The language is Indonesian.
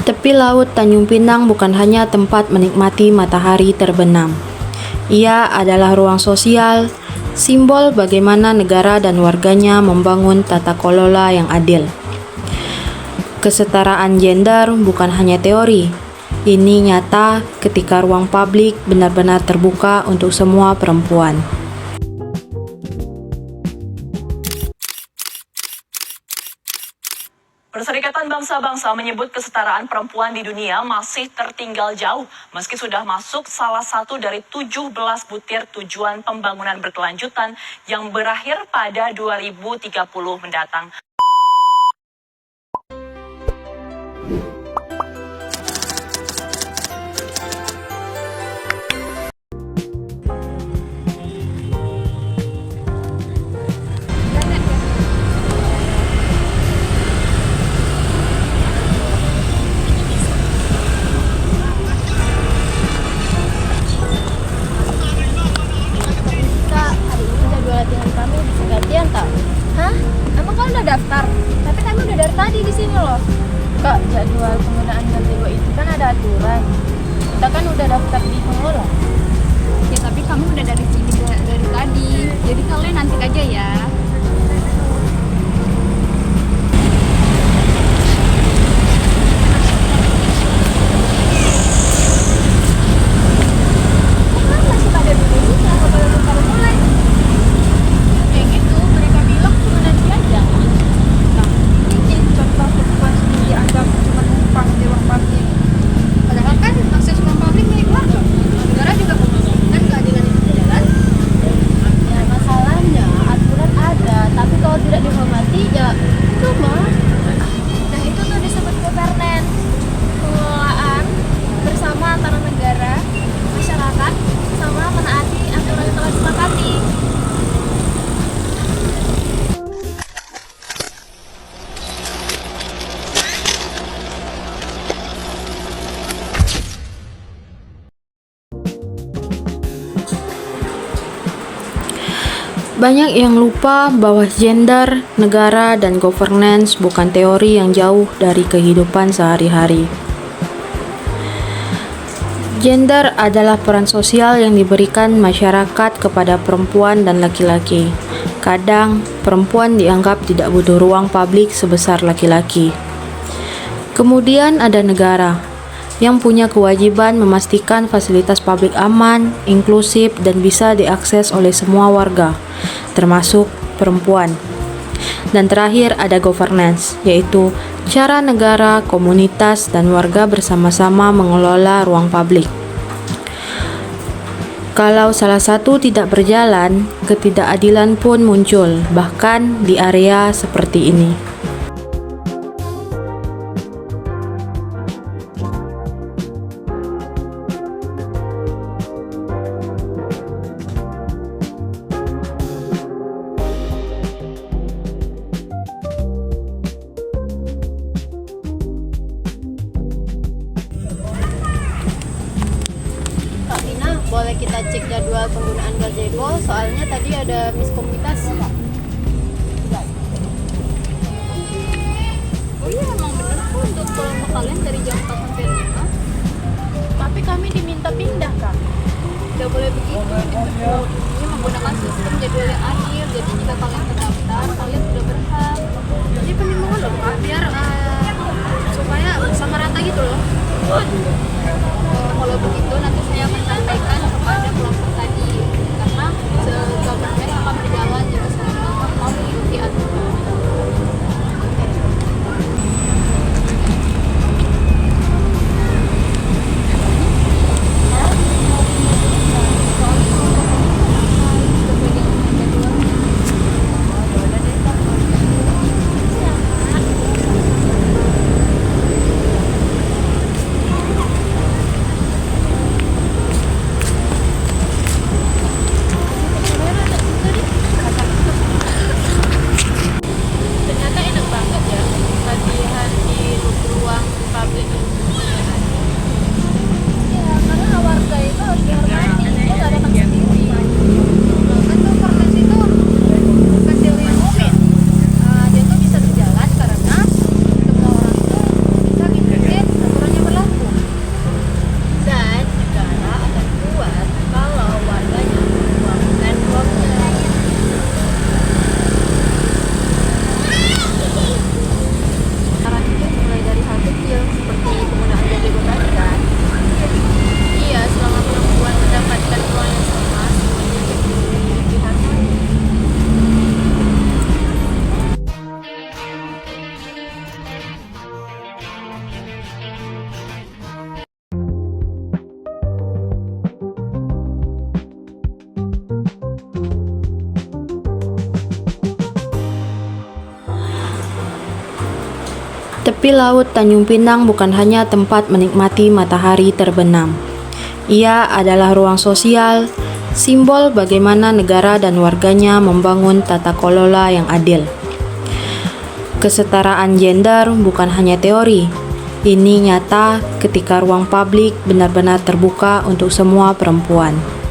Tepi laut Tanjung Pinang bukan hanya tempat menikmati matahari terbenam. Ia adalah ruang sosial, simbol bagaimana negara dan warganya membangun tata kelola yang adil. Kesetaraan gender bukan hanya teori. Ini nyata ketika ruang publik benar-benar terbuka untuk semua perempuan. Perserikatan Bangsa-Bangsa menyebut kesetaraan perempuan di dunia masih tertinggal jauh meski sudah masuk salah satu dari 17 butir tujuan pembangunan berkelanjutan yang berakhir pada 2030 mendatang. Hah? Emang kamu udah daftar? Tapi kami udah dari tadi di sini loh. Kak, jadwal penggunaan gazebo itu kan ada aturan. Kita kan udah daftar di pengelola. Ya tapi kamu udah dari sini dari tadi. Jadi kalian nanti aja ya. Kan masih pada dulu sih, kenapa baru mulai? Yang itu mereka bilang cuma nanti aja. Nah, ini jadi contoh perempuan sendiri dianggap cuma numpang di ruang publik. Padahal kan akses ruang publik milik warga. Negara juga membangunkan keadilan itu berjalan. Ya masalahnya aturan ada, tapi kalau tidak dihormati ya cuma. Nah itu tuh disebut governance, pengelolaan bersama antara negara, masyarakat, sama menaati aturan yang telah disepakati. Banyak yang lupa bahwa gender, negara, dan governance bukan teori yang jauh dari kehidupan sehari-hari. Gender adalah peran sosial yang diberikan masyarakat kepada perempuan dan laki-laki. Kadang, perempuan dianggap tidak butuh ruang publik sebesar laki-laki. Kemudian ada negara yang punya kewajiban memastikan fasilitas publik aman, inklusif, dan bisa diakses oleh semua warga, termasuk perempuan. Dan terakhir ada governance, yaitu cara negara, komunitas, dan warga bersama-sama mengelola ruang publik. Kalau salah satu tidak berjalan, ketidakadilan pun muncul, bahkan di area seperti ini. Kak Tina, boleh kita cek jadwal penggunaan gazebo? Soalnya tadi ada miskomunikasi. Oh iya emang bener kok untuk kelompok kalian dari jam 4 sampai 5. Tapi kami diminta pindah, Kak. Gak boleh begitu. Ini menggunakan sistem jadwal yang adil. Jadi jika kalian terdaftar, kalian sudah berhak. Jadi penimbangan loh, Kak, biar supaya sama rata gitu loh. Kalau begitu nanti saya akan sampaikan kepada kelompok tadi. Karena government akan berjalan jika semua mau mengikuti aturan. Tepi laut Tanjung Pinang bukan hanya tempat menikmati matahari terbenam. Ia adalah ruang sosial, simbol bagaimana negara dan warganya membangun tata kelola yang adil. Kesetaraan gender bukan hanya teori. Ini nyata ketika ruang publik benar-benar terbuka untuk semua perempuan.